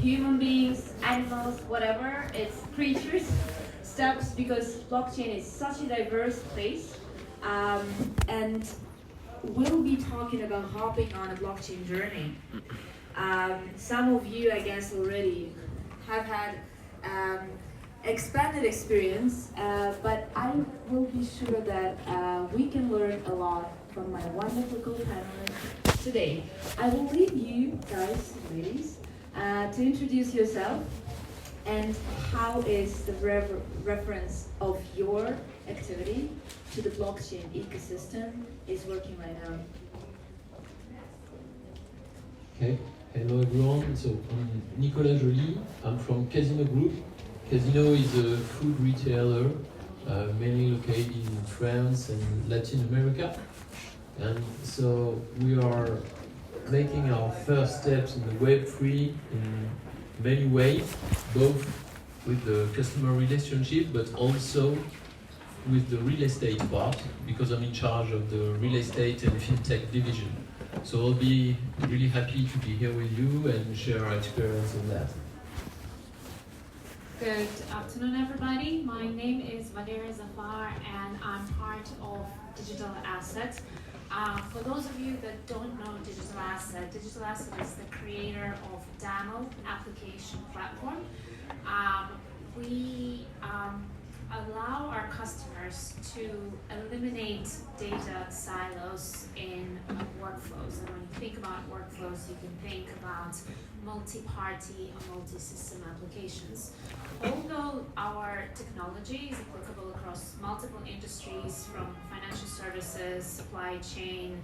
human beings, animals, whatever, it's creatures, steps, because blockchain is such a diverse place. And we'll be talking about hopping on a blockchain journey. Some of you, I guess, already have had expanded experience, but I will be sure that we can learn a lot from my wonderful co-panelists today. I will leave you guys, ladies, to introduce yourself and how is the reference of your activity to the blockchain ecosystem is working right now. Okay, hello everyone. So I'm Nicolas Joly. I'm from Casino Group. Casino is a food retailer mainly located in France and Latin America. And so we are making our first steps in the Web3 in many ways, both with the customer relationship, but also with the real estate part, because I'm in charge of the real estate and fintech division. So I'll be really happy to be here with you and share our experience in that. Good afternoon, everybody. My name is Valeria Zafar, and I'm part of Digital Asset. For those of you that don't know Digital Asset is the creator of Damo application platform. We allow our customers to eliminate data silos in workflows. And when you think about workflows, you can think about multi-party or multi-system applications. Although our technology is applicable across multiple industries, from financial services, supply chain,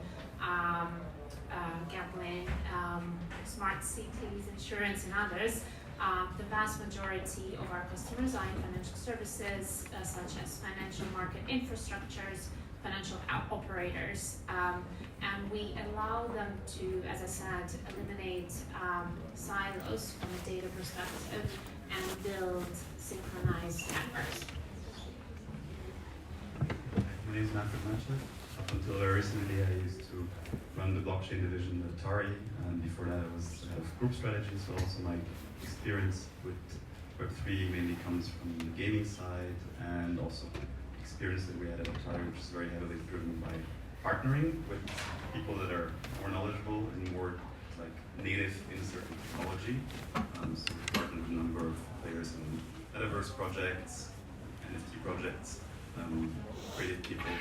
gambling, smart cities, insurance, and others, the vast majority of our customers are in financial services, such as financial market infrastructures, financial operators, and we allow them to, as I said, eliminate silos from a data perspective and build synchronized networks. My name is Manfred Manschev. Up until very recently, I used to run the blockchain division at Atari, and before that, I was head of group strategy. So also my experience with Web3 mainly comes from the gaming side, and also experience that we had at Atari, which is very heavily driven by partnering with people that are more knowledgeable and more like native in certain technology. So we partnered with a number of players in metaverse projects, NFT projects, creative people,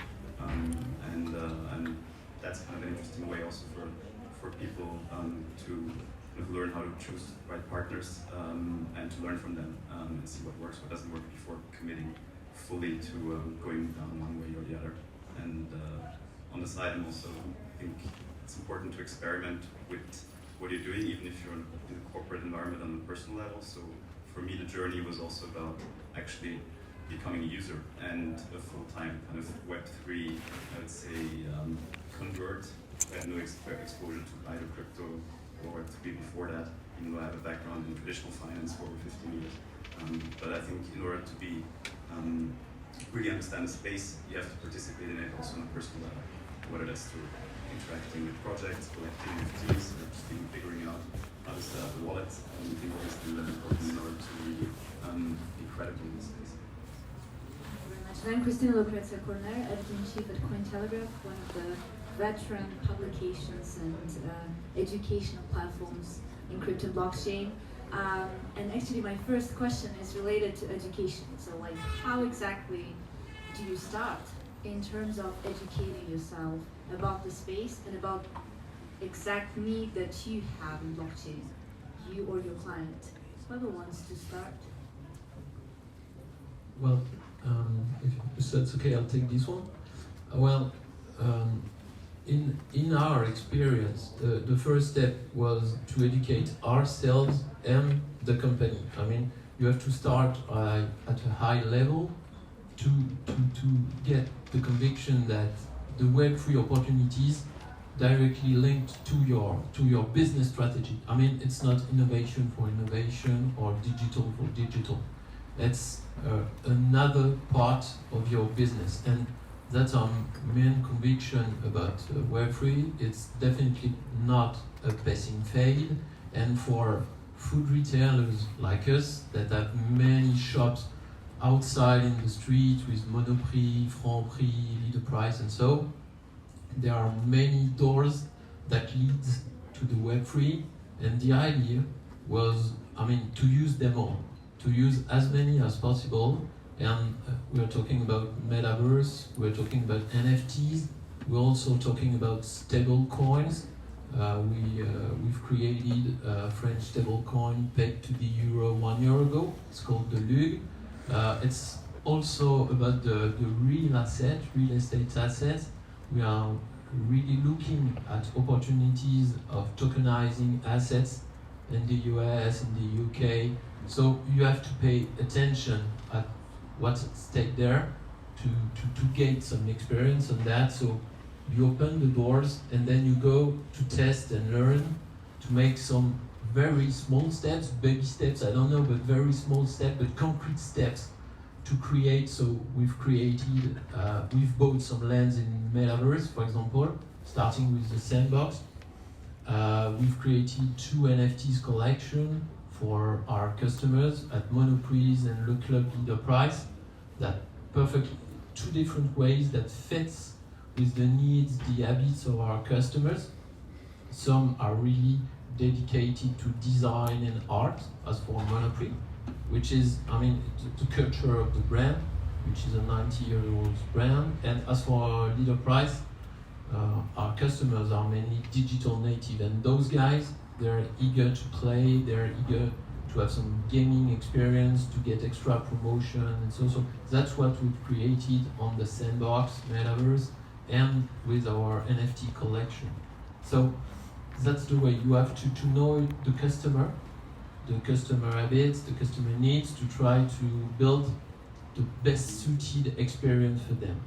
and that's kind of an interesting way also for people to kind of learn how to choose the right partners and to learn from them and see what works, what doesn't work before committing fully to going down one way or the other. And on the side, I'm also think it's important to experiment with what you're doing, even if you're in the corporate environment on a personal level. So for me, the journey was also about actually becoming a user and a full-time kind of Web3, I would say, convert. I had no exposure to either crypto or Web3 before that, even though I have a background in traditional finance for over 15 years. But I think in order to be really understand the space, you have to participate in it also on a personal level, whether that's through interacting with projects, collecting NFTs, or just figuring out how to set up a wallet. I think that is really important in order to really be credible in this space. I'm Kristina, editor-in-chief at Cointelegraph, one of the veteran publications and educational platforms in crypto blockchain. And actually my first question is related to education. So like, how exactly do you start in terms of educating yourself about the space and about exact need that you have in blockchain, you or your client? Whoever wants to start. Well, if that's okay, I'll take this one. In our experience, the first step was to educate ourselves and the company. I mean, you have to start at a high level to get the conviction that the Web3 opportunities directly linked to your business strategy. I mean, it's not innovation for innovation or digital for digital. It's another part of your business, and that's our main conviction about Web3. It's definitely not a passing fade, and for food retailers like us that have many shops outside in the street with Monoprix, Franprix, Leader Price, and so. There are many doors that lead to the Web3, and the idea was, to use them all, to use as many as possible. And we're talking about metaverse, we're talking about NFTs, we're also talking about stable coins. We've created a French stable coin pegged to the euro 1 year ago. It's called the LUG. It's also about the real estate assets. We are really looking at opportunities of tokenizing assets in the US, in the UK. So you have to pay attention at what's at stake there to get some experience on that. So you open the doors and then you go to test and learn, to make some very small steps, baby steps, I don't know, but very small steps, but concrete steps to create. So we've bought some lands in Metaverse, for example, starting with the sandbox. We've created 2 NFTs collection for our customers at Monoprix and Le Club Leader Price, that perfectly 2 different ways that fits with the needs, the habits of our customers. Some are really dedicated to design and art, as for Monoprix, which is, the culture of the brand, which is a 90-year-old brand. And as for Leader Price, our customers are mainly digital native, and those guys, they're eager to play, they're eager to have some gaming experience, to get extra promotion, and so that's what we've created on the sandbox metaverse and with our NFT collection. So that's the way you have to know the customer habits, the customer needs, to try to build the best suited experience for them.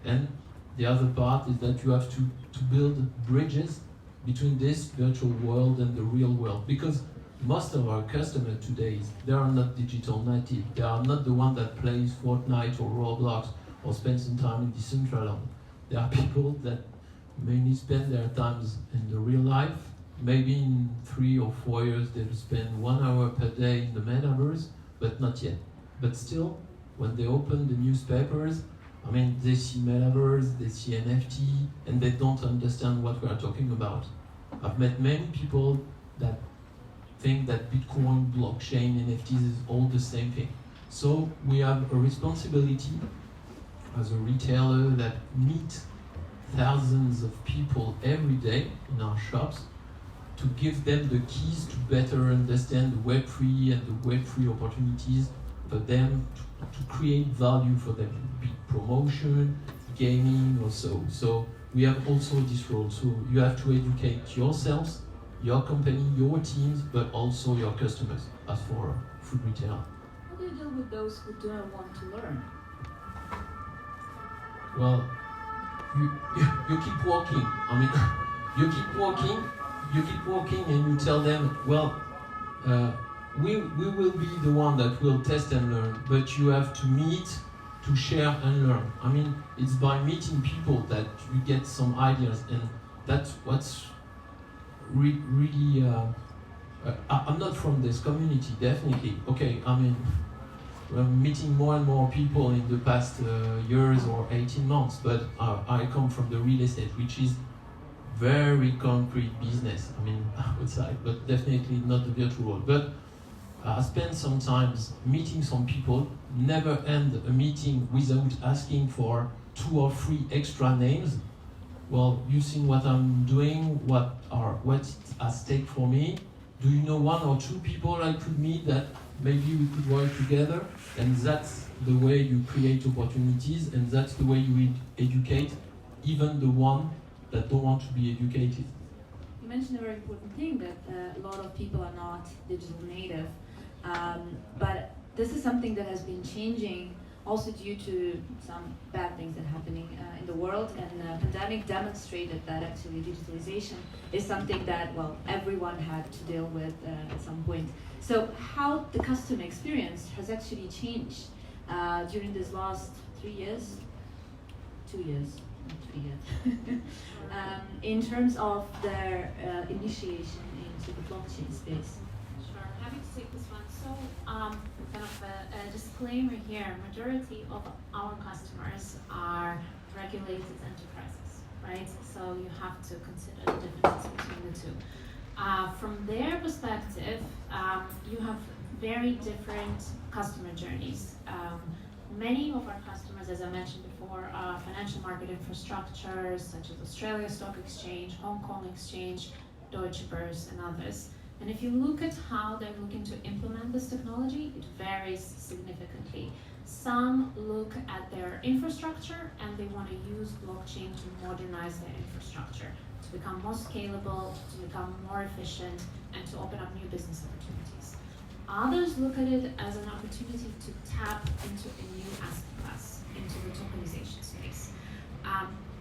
And the other part is that you have to build bridges between this virtual world and the real world, because most of our customers today, they are not digital native. They are not the one that plays Fortnite or Roblox or spends some time in Decentraland. There are people that mainly spend their times in the real life. Maybe in 3 or 4 years they'll spend 1 hour per day in the metaverse, but not yet. But still, when they open the newspapers, they see metaverse, they see NFT, and they don't understand what we are talking about. I've met many people that think that Bitcoin, blockchain, NFTs is all the same thing. So we have a responsibility as a retailer that meet thousands of people every day in our shops, to give them the keys to better understand the Web3 and the Web3 opportunities for them, to create value for them, be it promotion, gaming, or so. So we have also this role. So you have to educate yourselves, your company, your teams, but also your customers, as for food retail. How do you deal with those who do not want to learn? Well, you keep walking. You keep walking and you tell them, well, we will be the one that will test and learn, but you have to meet, to share and learn. It's by meeting people that you get some ideas, and that's what's really... I'm not from this community, definitely. Okay, we're meeting more and more people in the past years or 18 months, but I come from the real estate, which is very concrete business, outside, but definitely not the virtual world. But I spent some time meeting some people, never end a meeting without asking for 2 or 3 extra names. Well, you seen what I'm doing, what's at stake for me? Do you know 1 or 2 people I could meet that maybe we could work together? And that's the way you create opportunities, and that's the way you educate even the one that don't want to be educated. You mentioned a very important thing, that a lot of people are not digital native, but this is something that has been changing also due to some bad things that are happening in the world, and the pandemic demonstrated that actually digitalization is something that, everyone had to deal with at some point. So how the customer experience has actually changed during these last 3 years? 2 years, not 3 yet. In terms of their initiation into the blockchain space. Sure. kind of a disclaimer here. Majority of our customers are regulated enterprises, right? So you have to consider the differences between the two. From their perspective, you have very different customer journeys. Many of our customers, as I mentioned before, are financial market infrastructures such as Australia Stock Exchange, Hong Kong Exchange, Deutsche Börse, and others. And if you look at how they're looking to implement this technology, it varies significantly. Some look at their infrastructure and they want to use blockchain to modernize their infrastructure, to become more scalable, to become more efficient, and to open up new business opportunities. Others look at it as an opportunity to tap into a new asset class, into the tokenization space.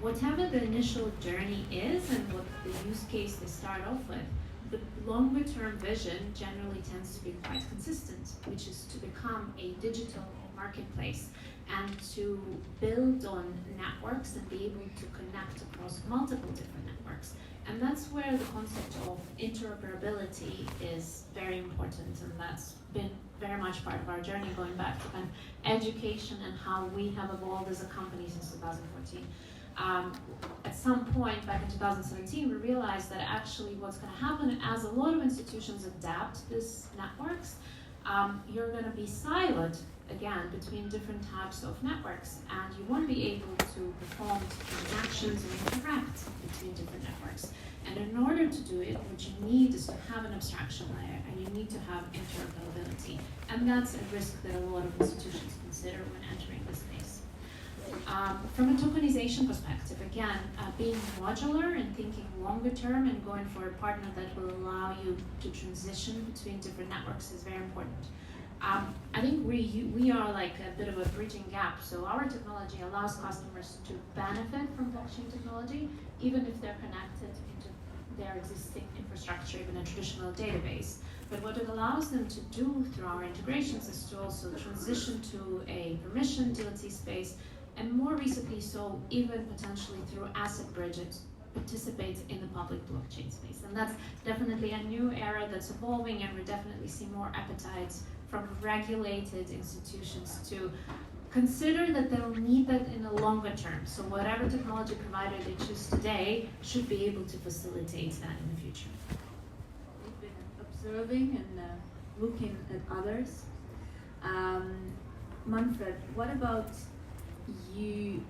Whatever the initial journey is and what the use case they start off with, the longer term vision generally tends to be quite consistent, which is to become a digital marketplace and to build on networks and be able to connect across multiple different networks. And that's where the concept of interoperability is very important, and that's been very much part of our journey going back to kind of education and how we have evolved as a company since 2014. At some point back in 2017, we realized that actually what's going to happen as a lot of institutions adapt these networks, you're going to be siloed again between different types of networks, and you won't be able to perform transactions and interact between different networks. And in order to do it, what you need is to have an abstraction layer, and you need to have interoperability. And that's a risk that a lot of institutions consider when entering this space. From a tokenization perspective, again, being modular and thinking longer term and going for a partner that will allow you to transition between different networks is very important. I think we are like a bit of a bridging gap. So our technology allows customers to benefit from blockchain technology, even if they're connected into their existing infrastructure, even a traditional database. But what it allows them to do through our integrations is to also transition to a permission DLT space, and more recently so even potentially through asset bridges, participate in the public blockchain space. And that's definitely a new era that's evolving, and we definitely see more appetite from regulated institutions to consider that they'll need that in the longer term. So whatever technology provider they choose today should be able to facilitate that in the future. We've been observing and looking at others. Manfred, what about you?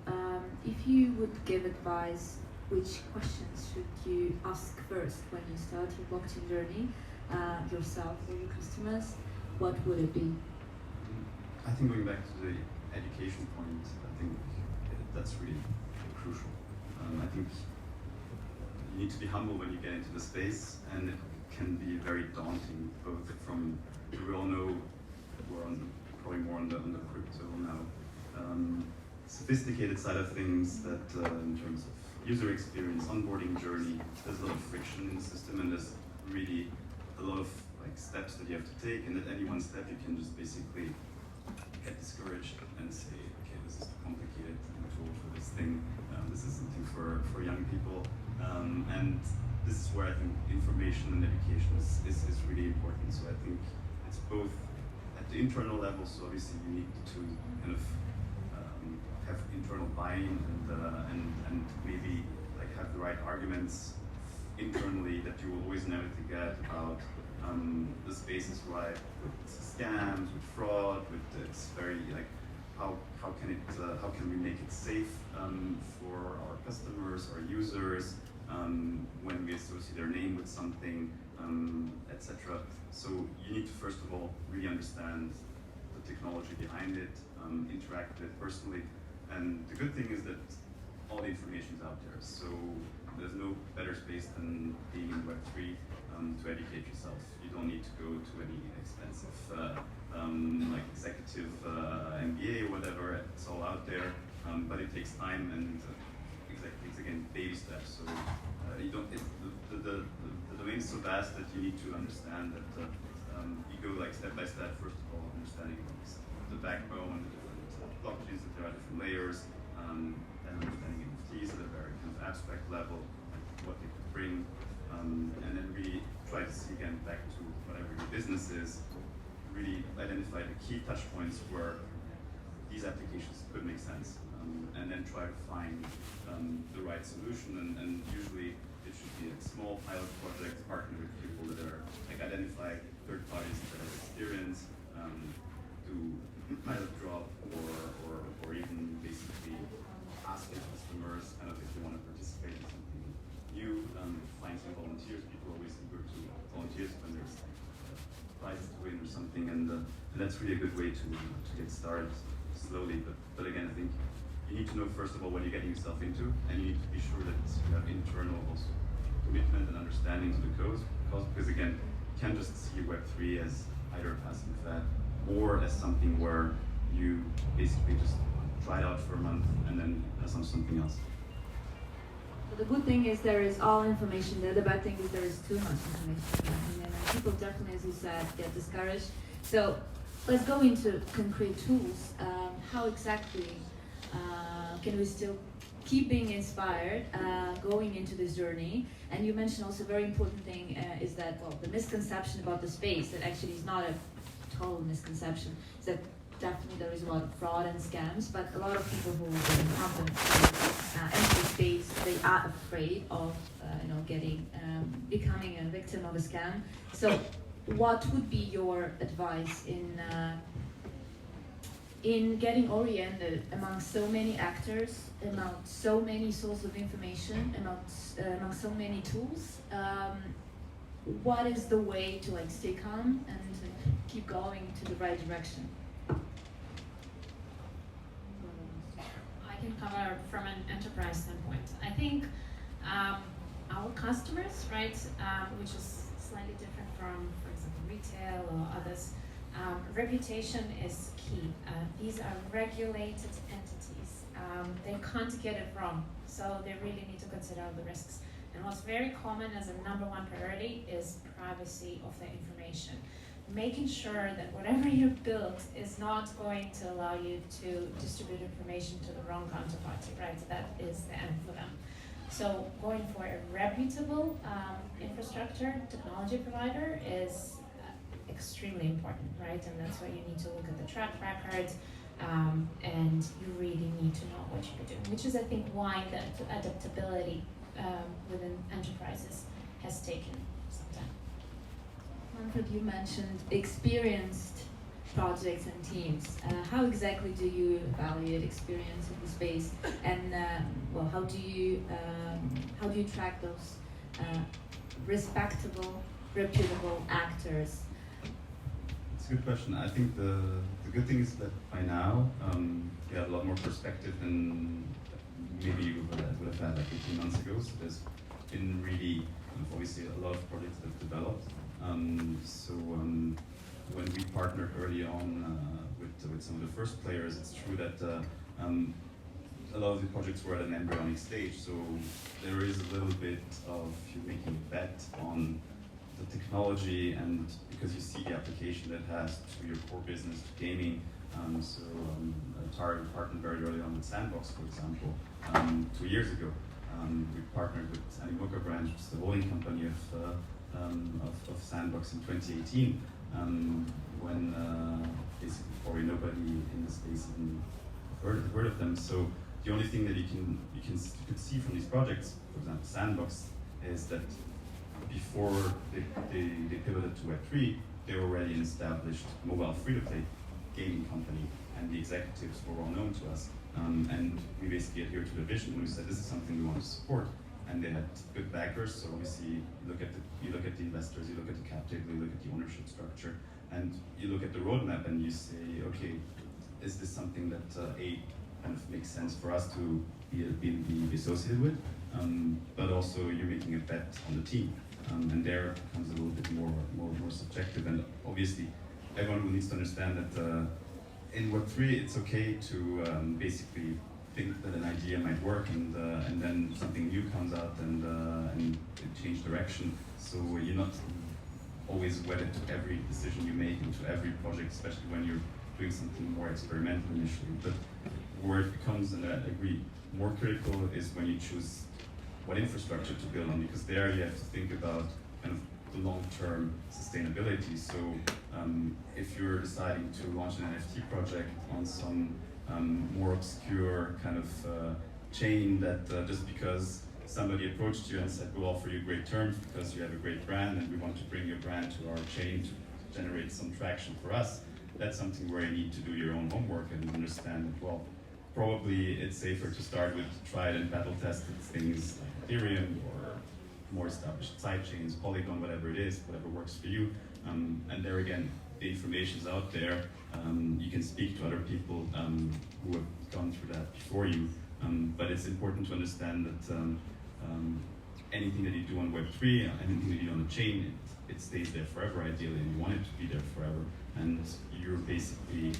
If you would give advice, which questions should you ask first when you start your blockchain journey, yourself or your customers? What would it be? I think going back to the education point, I think that's really crucial. I think you need to be humble when you get into the space, and it can be very daunting, both from, we all know we're on, probably more on the crypto now, sophisticated side of things that in terms of user experience, onboarding journey, there's a lot of friction in the system, and there's really a lot of steps that you have to take, and at any one step you can just basically get discouraged and say, okay, this is too complicated, I'm too old for this thing, this is something for young people, and this is where I think information and education is really important. So I think it's both at the internal level, so obviously you need to kind of have internal buy-in and maybe like have the right arguments internally that you will always never get about the space is rife with scams, with fraud, with it's very like how can we make it safe for our customers, our users, when we associate their name with something, etc. So you need to first of all really understand the technology behind it, interact with it personally, and the good thing is that all the information is out there. So there's no better space than being in Web3 to educate yourself. You don't need to go to any expensive like executive MBA or whatever. It's all out there, but it takes time, and it's again baby steps. So you don't. The domain is so vast that you need to understand that you go like step by step. First of all, understanding the backbone, the different blockchains, that there are different layers, and understanding NFTs at a very kind of abstract level, like what they could bring. And then really try to see, again, back to whatever your business is, really identify the key touch points where these applications could make sense, and then try to find the right solution. And usually it should be a small pilot project, partner with people that are like identify third parties that have experience, do pilot drop or even basically ask the customers kind of if they want to participate in something new, find some volunteers. People are always eager to volunteers when there's prizes to win or something, and that's really a good way to get started slowly. But again, I think you need to know first of all what you're getting yourself into, and you need to be sure that you have internal also commitment and understanding to the cause, because again, you can't just see Web3 as either a passing fad or as something where you basically just try it out for a month and then something else. The good thing is there is all information there. The bad thing is there is too much information. And then people definitely, as you said, get discouraged. So let's go into concrete tools. How exactly can we still keep being inspired going into this journey? And you mentioned also a very important thing is that, well, the misconception about the space, that actually is not a total misconception, is that definitely there is a lot of fraud and scams, but a lot of people who come enter the space, they are afraid of becoming a victim of a scam. So what would be your advice in getting oriented among so many actors, among so many sources of information, among so many tools? What is the way to stay calm and to keep going to the right direction? I can cover from an enterprise standpoint. I think our customers, right, which is slightly different from, for example, retail or others, reputation is key. These are regulated entities. They can't get it wrong, so they really need to consider the risks. And what's very common as a number one priority is privacy of the information. Making sure that whatever you build is not going to allow you to distribute information to the wrong counterparty, right? That is the end for them. So going for a reputable infrastructure technology provider is extremely important, right? And that's why you need to look at the track record, and you really need to know what you're doing, which is, I think, why the adaptability within enterprises has taken some time. Manfred, you mentioned experienced projects and teams. How exactly do you evaluate experience in the space, and how do you track those respectable, reputable actors? It's a good question. I think the good thing is that by now you have a lot more perspective than maybe you would have had like 18 months ago. So there's been really obviously a lot of projects that have developed. When we partnered early on with some of the first players, it's true that a lot of the projects were at an embryonic stage. So there is a little bit of you making a bet on the technology, and because you see the application that has to your core business, to gaming. Atari partnered very early on with Sandbox, for example, 2 years ago. We partnered with Animoca Branch, which is the holding company of Sandbox in 2018, when basically probably nobody in the space even heard of them. So the only thing that you could see from these projects, for example, Sandbox, is that before they pivoted to Web3, they were already an established mobile free-to-play gaming company, and the executives were well known to us. And we basically adhered to the vision, and we said this is something we want to support. And they had good backers, so obviously you look at the investors, you look at the cap table, you look at the ownership structure, and you look at the roadmap, and you say, okay, is this something that kind of makes sense for us to be associated with? But also you're making a bet on the team, and there it becomes a little bit more subjective. And obviously, everyone needs to understand that in Web3, it's okay to basically think that an idea might work, and then something new comes out and it change direction. So you're not always wedded to every decision you make and to every project, especially when you're doing something more experimental initially. But where it becomes, and I agree, more critical is when you choose what infrastructure to build on, because there you have to think about kind of the long-term sustainability. So if if you're deciding to launch an NFT project on some more obscure kind of chain that just because somebody approached you and said, we'll offer you great terms because you have a great brand and we want to bring your brand to our chain to generate some traction for us, that's something where you need to do your own homework and understand that, well, probably it's safer to start with tried and battle tested things like Ethereum or more established side chains, Polygon, whatever it is, whatever works for you. And there again, the information's out there. You can speak to other people who have gone through that before you. But it's important to understand that anything that you do on Web3, anything that you do on the chain, it stays there forever ideally, and you want it to be there forever. And you're basically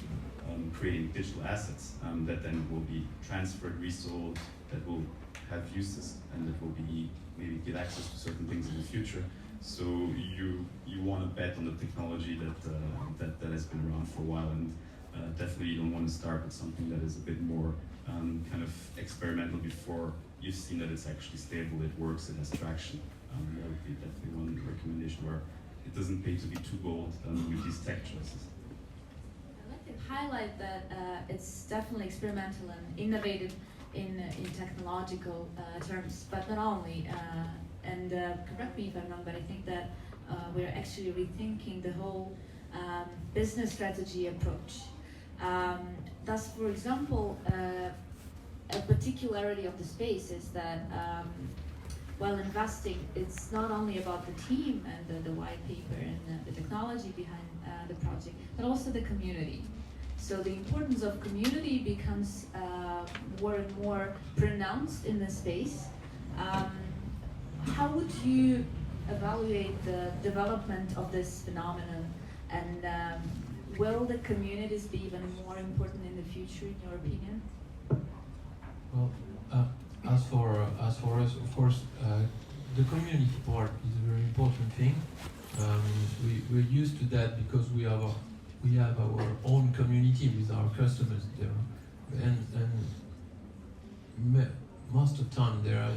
creating digital assets that then will be transferred, resold, that will have uses, and that will be maybe get access to certain things in the future. So you want to bet on the technology that has been around for a while, and definitely you don't want to start with something that is a bit more kind of experimental before you've seen that it's actually stable, it works, it has traction. That would be definitely one recommendation where it doesn't pay to be too bold with these tech choices. I'd like to highlight that it's definitely experimental and innovative in technological terms, but not only. And correct me if I'm wrong, but I think that we're actually rethinking the whole business strategy approach. Thus, for example, a particularity of the space is that while investing, it's not only about the team and the white paper and the technology behind the project, but also the community. So the importance of community becomes more and more pronounced in the space. How would you evaluate the development of this phenomenon, and will the communities be even more important in the future, in your opinion? Well, as for us, of course, the community part is a very important thing. We're used to that because we have our own community with our customers there, and most of the time they are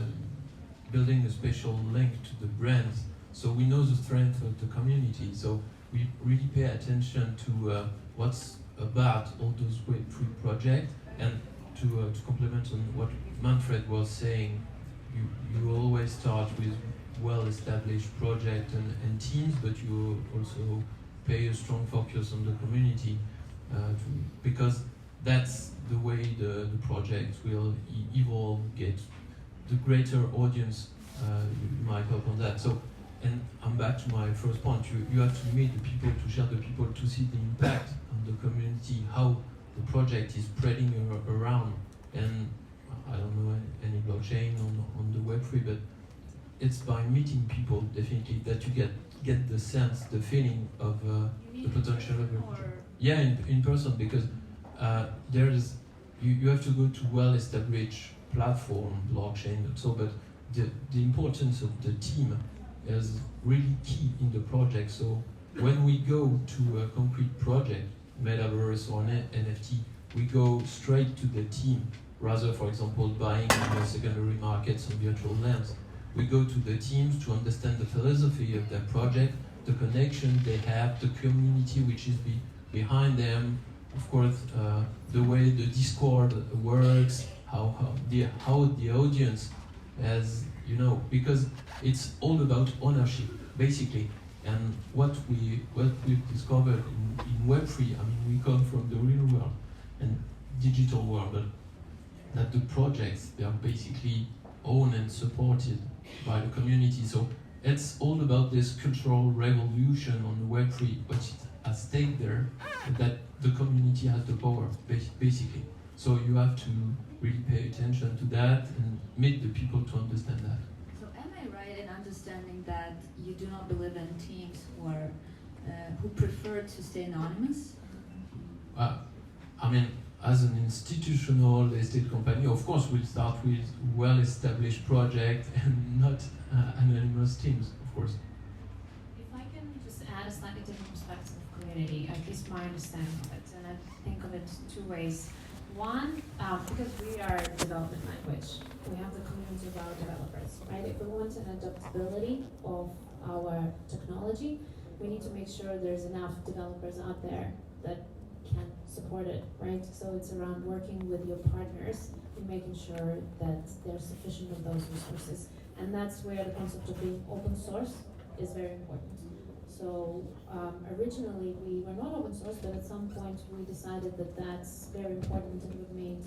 building a special link to the brands, so we know the strength of the community. So we really pay attention to what's about all those Web3 projects, and to complement on what Manfred was saying, you always start with well-established projects and teams, but you also pay a strong focus on the community because that's the way the project will evolve, get the greater audience. You might help on that. So, and I'm back to my first point. You have to meet the people, to share the people, to see the impact on the community, how the project is spreading around. And I don't know any blockchain on the Web3, but it's by meeting people definitely that you get the sense, the feeling of the potential of it. Yeah, in person, because you have to go to well-established platform, blockchain, and so. But the importance of the team is really key in the project. So when we go to a concrete project, metaverse or NFT, we go straight to the team, rather, for example, buying in the secondary markets on virtual lands. We go to the teams to understand the philosophy of their project, the connection they have, the community which is behind them, of course, the way the Discord works, how the audience has, because it's all about ownership, basically. And what we've discovered in Web3, we come from the real world and digital world, but that the projects, they are basically owned and supported by the community. So it's all about this cultural revolution on the Web3, which is at stake there, that the community has the power, basically. So you have to really pay attention to that and meet the people to understand that. So am I right in understanding that you do not believe in teams who prefer to stay anonymous? As an institutional estate company, of course, we'll start with well-established projects and not anonymous teams, of course. If I can just add a slightly different perspective of community, at least my understanding of it, and I think of it two ways. One, because we are a development language, we have the community of our developers, right? If we want an adaptability of our technology, we need to make sure there's enough developers out there that can support it, right? So it's around working with your partners and making sure that there's sufficient of those resources. And that's where the concept of being open source is very important. So originally we were not open source, but at some point we decided that that's very important, and we've made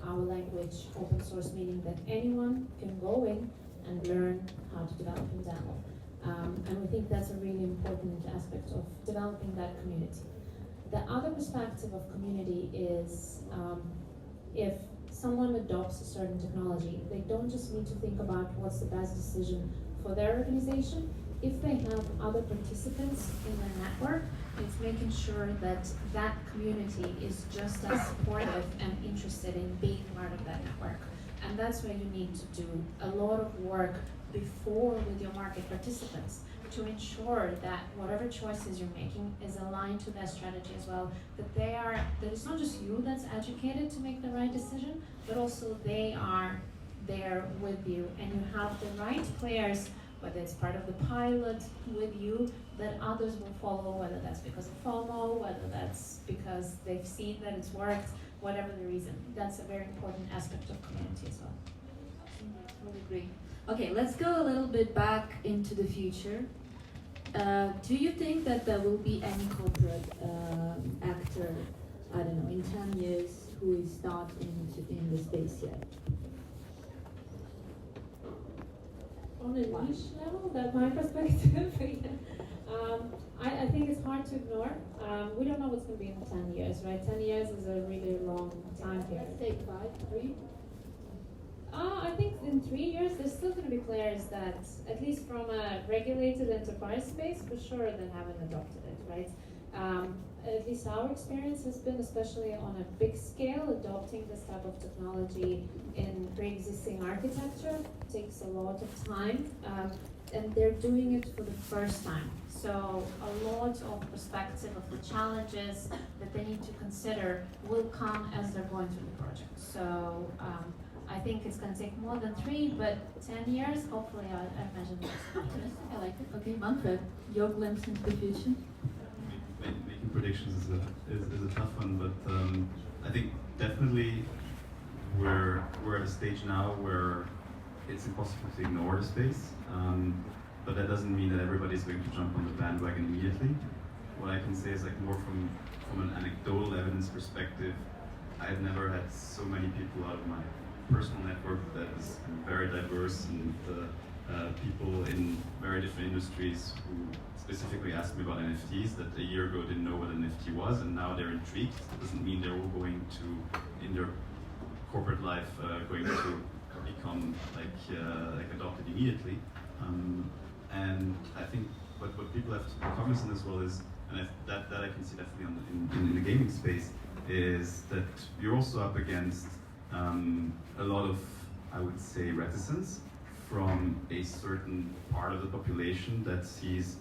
our language open source, meaning that anyone can go in and learn how to develop in demo. And we think that's a really important aspect of developing that community. The other perspective of community is if someone adopts a certain technology, they don't just need to think about what's the best decision for their organization. If they have other participants in their network, it's making sure that that community is just as supportive and interested in being part of that network. And that's where you need to do a lot of work before with your market participants to ensure that whatever choices you're making is aligned to their strategy as well, that it's not just you that's educated to make the right decision, but also they are there with you, and you have the right players, whether it's part of the pilot with you, that others will follow, whether that's because of FOMO, whether that's because they've seen that it's worked, whatever the reason. That's a very important aspect of community as well. I totally agree. Okay, let's go a little bit back into the future. Do you think that there will be any corporate actor, I don't know, in 10 years who is not in the space yet? On a niche level, that's my perspective. I think it's hard to ignore. We don't know what's going to be in 10 years, right? 10 years is a really long time period. Let's take 5, 3. I think in 3 years, there's still going to be players that, at least from a regulated enterprise space, for sure, that haven't adopted it, right? At least our experience has been, especially on a big scale, adopting this type of technology in pre-existing architecture takes a lot of time, and they're doing it for the first time. So a lot of perspective of the challenges that they need to consider will come as they're going through the project. So I think it's going to take more than 3, but 10 years, hopefully, I imagine that's optimistic. I like it. Okay, Manfred, your glimpse into the future? Making predictions is a tough one, but I think definitely we're at a stage now where it's impossible to ignore the space, but that doesn't mean that everybody's going to jump on the bandwagon immediately. What I can say is like more from an anecdotal evidence perspective, I've never had so many people out of my personal network that is very diverse, and people in very different industries who specifically asked me about NFTs that a year ago didn't know what an NFT was, and now they're intrigued. It doesn't mean they're all going to, in their corporate life, going to become like adopted immediately. And I think what people have to be cognizant as well is, and that I can see definitely in the gaming space, is that you're also up against a lot of, I would say, reticence from a certain part of the population that sees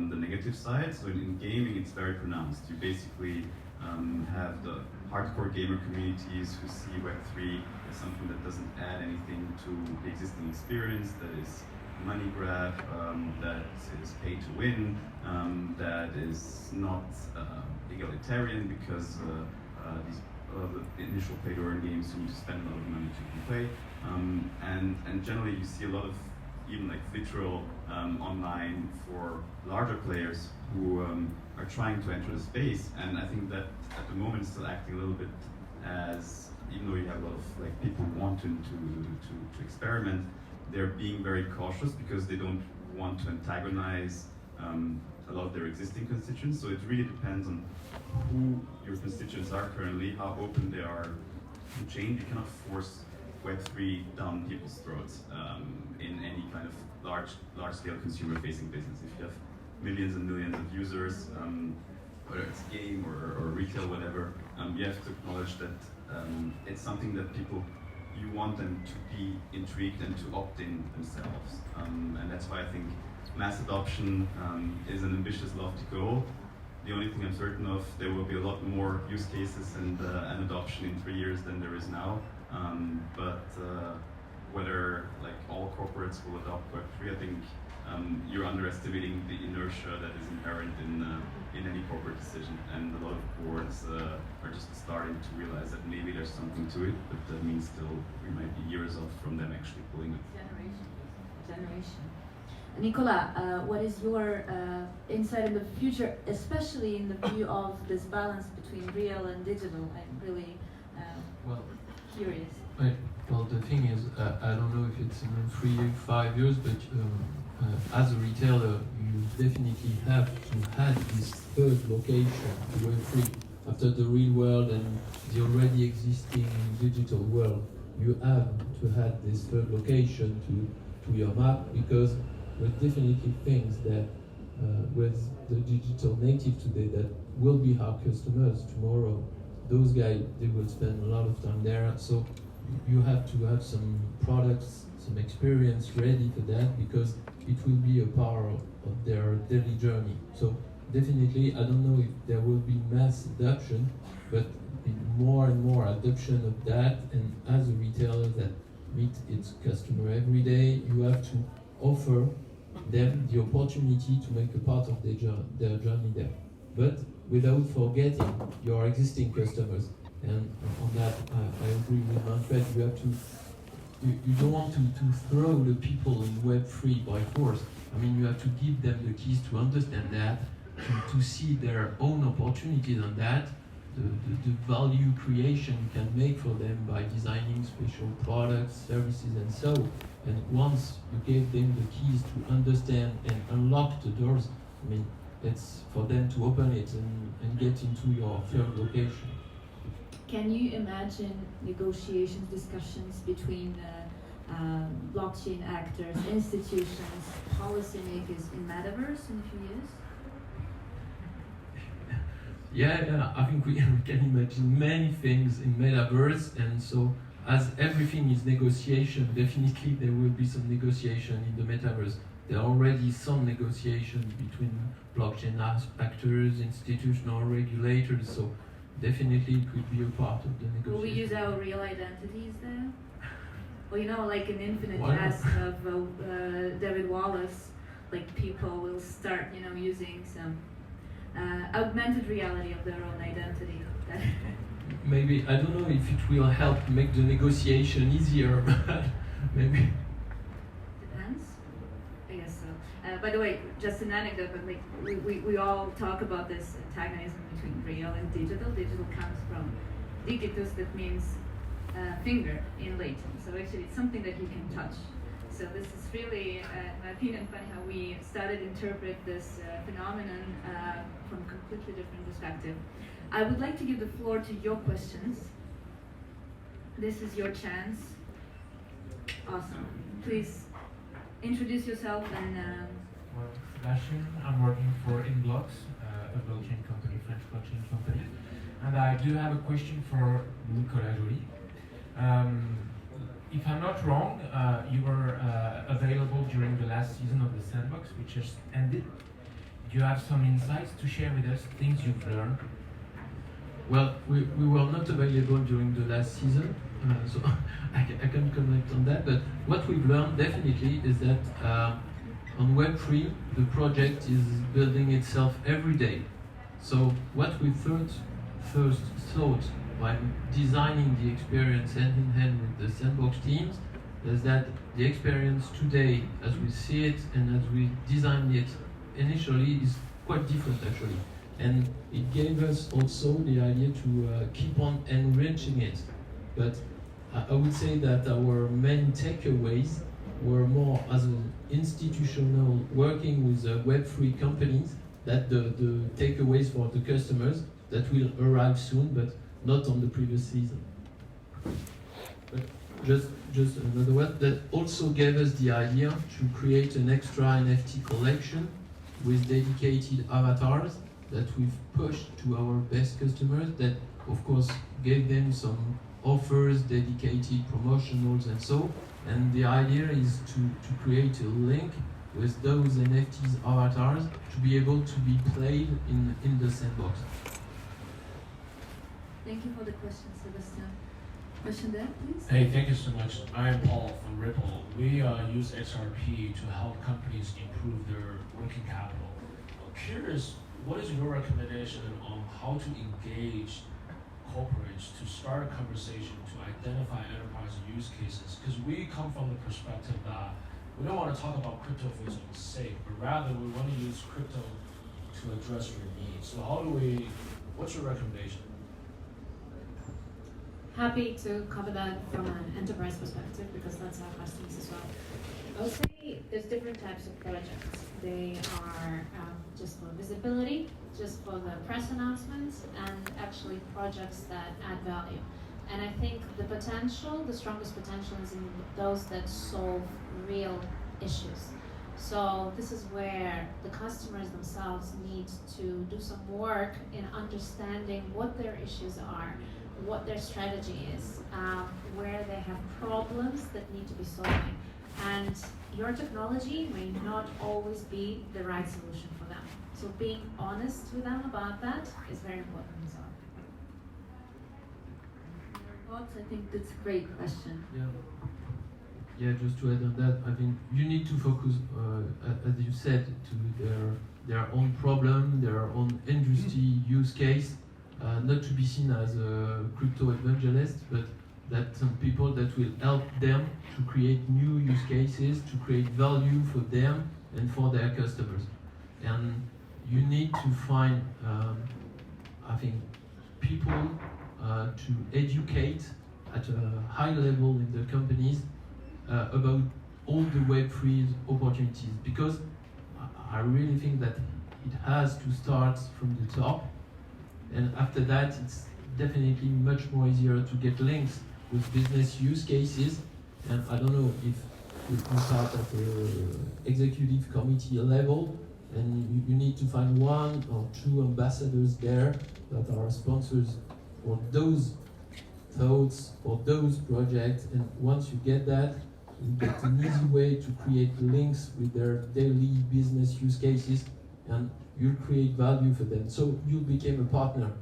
the negative side. So in gaming, it's very pronounced. You basically have the hardcore gamer communities who see Web3 as something that doesn't add anything to the existing experience, that is money grab, that is pay to win, that is not egalitarian because the initial pay-to-earn games, you need to spend a lot of money to play, and generally you see a lot of even like vitriol online for larger players who are trying to enter the space, and I think that at the moment it's still acting a little bit as, even though you have a lot of like people wanting to experiment, they're being very cautious because they don't want to antagonize a lot of their existing constituents. So it really depends on who your constituents are currently, how open they are to change. You cannot force Web3 down people's throats in any kind of large-scale consumer-facing business. If you have millions and millions of users, whether it's game or retail, whatever, you have to acknowledge that it's something that you want them to be intrigued and to opt in themselves. And that's why I think mass adoption is an ambitious, lofty goal. The only thing I'm certain of, there will be a lot more use cases and adoption in 3 years than there is now. But whether like all corporates will adopt Web3. I think you're underestimating the inertia that is inherent in any corporate decision, and a lot of boards are just starting to realize that maybe there's something to it, but that means still we might be years off from them actually pulling it. Generation. Nicolas, what is your insight in the future, especially in the view of this balance between real and digital? I'm really curious. Well, the thing is, I don't know if it's in 3-5 years, but as a retailer, you definitely have to have this third location to Web3. After the real world and the already existing digital world, you have to have this third location to your map, because there's definitely things that with the digital native today that will be our customers tomorrow. Those guys, they will spend a lot of time there. So you have to have some products, some experience ready for that, because it will be a part of their daily journey. So definitely, I don't know if there will be mass adoption, but more and more adoption of that. And as a retailer that meet its customer every day, you have to offer them the opportunity to make a part of their journey there, but without forgetting your existing customers. And on that, I agree with Manfred. You have to. You don't want to throw the people in Web3 by force. I mean, you have to give them the keys to understand that, to see their own opportunities on that, the value creation you can make for them by designing special products, services, and so. And once you give them the keys to understand and unlock the doors, I mean, it's for them to open it and get into your third location. Can you imagine negotiations, discussions between blockchain actors, institutions, policymakers in metaverse in a few years? Yeah, I think we can imagine many things in metaverse, and so as everything is negotiation, definitely there will be some negotiation in the metaverse. There are already some negotiations between blockchain actors, institutional regulators, so definitely it could be a part of the negotiation. Will we use our real identities there? Well, you know, like an infinite Why not? jest of David Wallace, like people will start, you know, using some augmented reality of their own identity. Maybe, I don't know if it will help make the negotiation easier, but maybe. Depends. I guess so. By the way, just an anecdote, but like we all talk about this antagonism between real and digital. Digital comes from digitus, that means finger in Latin. So actually it's something that you can touch. So this is really, in my opinion, funny how we started to interpret this phenomenon from a completely different perspective. I would like to give the floor to your questions. This is your chance. Awesome. Please introduce yourself and... Well, Sebastian, I'm working for Inblocks, a blockchain company, French blockchain company. And I do have a question for Nicolas Joly. If I'm not wrong, you were available during the last season of the Sandbox, which just ended. Do you have some insights to share with us, things you've learned? Well, we were not available during the last season, so I can comment on that. But what we've learned definitely is that on Web3, the project is building itself every day. So what we first thought by designing the experience hand in hand with the Sandbox teams is that the experience today, as we see it and as we designed it initially, is quite different actually. And it gave us also the idea to keep on enriching it. But I would say that our main takeaways were more as an institutional working with Web3 companies, that the takeaways for the customers that will arrive soon, but not on the previous season. But just another word, that also gave us the idea to create an extra NFT collection with dedicated avatars that we've pushed to our best customers, that of course gave them some offers, dedicated promotionals and so. And the idea is to create a link with those NFTs avatars to be able to be played in the Sandbox. Thank you for the question, Sebastian. Question there, please. Hey, thank you so much. I am Paul from Ripple. We use XRP to help companies improve their working capital. I'm curious, what is your recommendation on how to engage corporates to start a conversation to identify enterprise use cases? Because we come from the perspective that we don't want to talk about crypto for its own sake, but rather we want to use crypto to address your needs. So what's your recommendation? Happy to cover that from an enterprise perspective because that's our customers as well. I would say there's different types of projects. They are just for visibility, just for the press announcements, and actually projects that add value. And I think the strongest potential is in those that solve real issues. So this is where the customers themselves need to do some work in understanding what their issues are, what their strategy is, where they have problems that need to be solving. And your technology may not always be the right solution for them. So being honest with them about that is very important as well. Thoughts? I think that's a great question. Yeah, just to add on that, I think you need to focus, as you said, to their own problem, their own industry use case, not to be seen as a crypto evangelist, but that some people that will help them to create new use cases, to create value for them and for their customers. And you need to find, I think, people to educate at a high level in the companies about all the Web3 opportunities, because I really think that it has to start from the top, and after that it's definitely much more easier to get links with business use cases. And I don't know if we can start at the executive committee level, and you need to find one or two ambassadors there that are sponsors for those thoughts, for those projects, and once you get that, you get an easy way to create links with their daily business use cases, and you'll create value for them. So you became a partner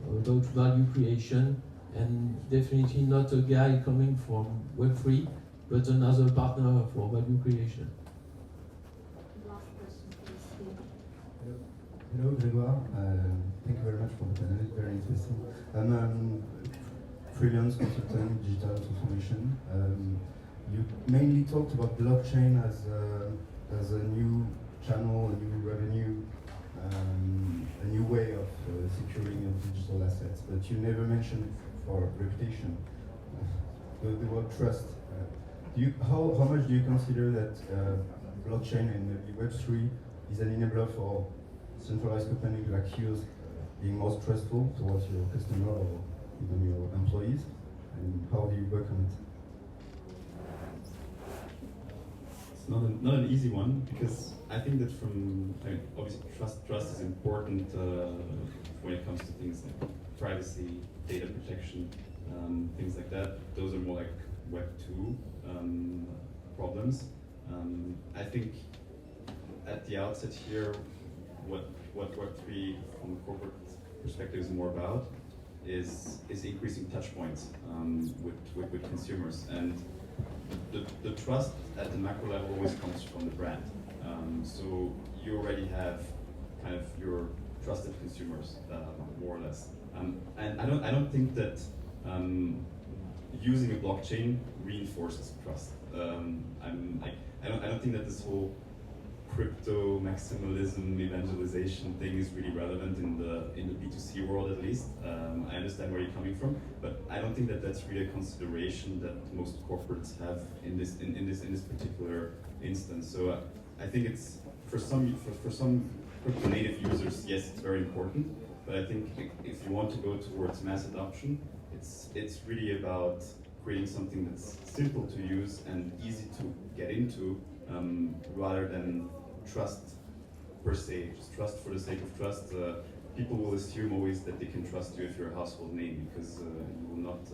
about value creation, and definitely not a guy coming from Web3, but another partner for value creation. Last question, please, Steve. Hello, Grégoire. Thank you very much for the panel. It's very interesting. I'm freelance consultant, digital transformation. You mainly talked about blockchain as a new channel, a new revenue, a new way of securing your digital assets, but you never mentioned for reputation the word trust. How much do you consider that blockchain and maybe Web3 is an enabler for centralized companies like yours being more trustful towards your customer or even your employees, and how do you work on it? It's not an easy one, because I think that obviously trust is important when it comes to things like privacy, data protection, things like that. Those are more like Web 2 problems. I think at the outset here, what Web 3 from a corporate perspective is more about is increasing touch points with consumers, and the trust at the macro level always comes from the brand. So you already have kind of your trusted consumers, more or less. And I don't think that using a blockchain reinforces trust. I don't think that this whole crypto maximalism evangelization thing is really relevant in the B2C world, at least. I understand where you're coming from, but I don't think that that's really a consideration that most corporates have in this particular instance. So I think it's for some crypto native users, yes, it's very important. But I think if you want to go towards mass adoption, it's really about creating something that's simple to use and easy to get into, rather than trust per se, just trust for the sake of trust. People will assume always that they can trust you if you're a household name, because you will not,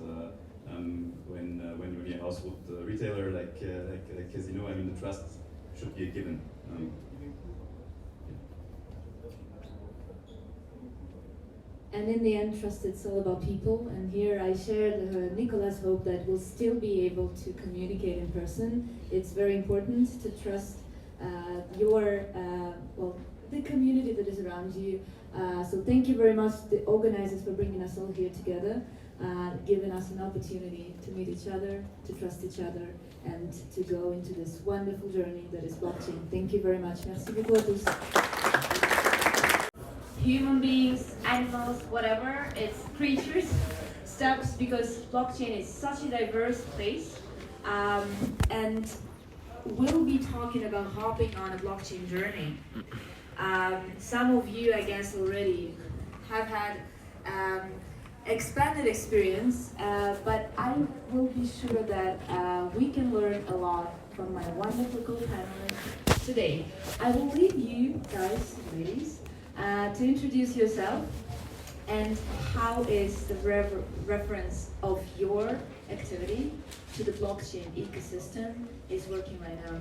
when you're a household retailer like Casino, I mean, the trust should be a given. 1 And in the end, trust, it's all about people. And here I shared Nicolas' hope that we'll still be able to communicate in person. It's very important to trust the community that is around you. So thank you very much, the organizers, for bringing us all here together, giving us an opportunity to meet each other, to trust each other, and to go into this wonderful journey that is blockchain. Thank you very much. Merci beaucoup à tous. Human beings, animals, whatever, it's creatures, stuffs, because blockchain is such a diverse place. And we'll be talking about hopping on a blockchain journey. Some of you, I guess, already have had expanded experience, but I will be sure that we can learn a lot from my wonderful co-panelists today. I will leave you guys, ladies, to introduce yourself and how is the reference of your activity to the blockchain ecosystem is working right now.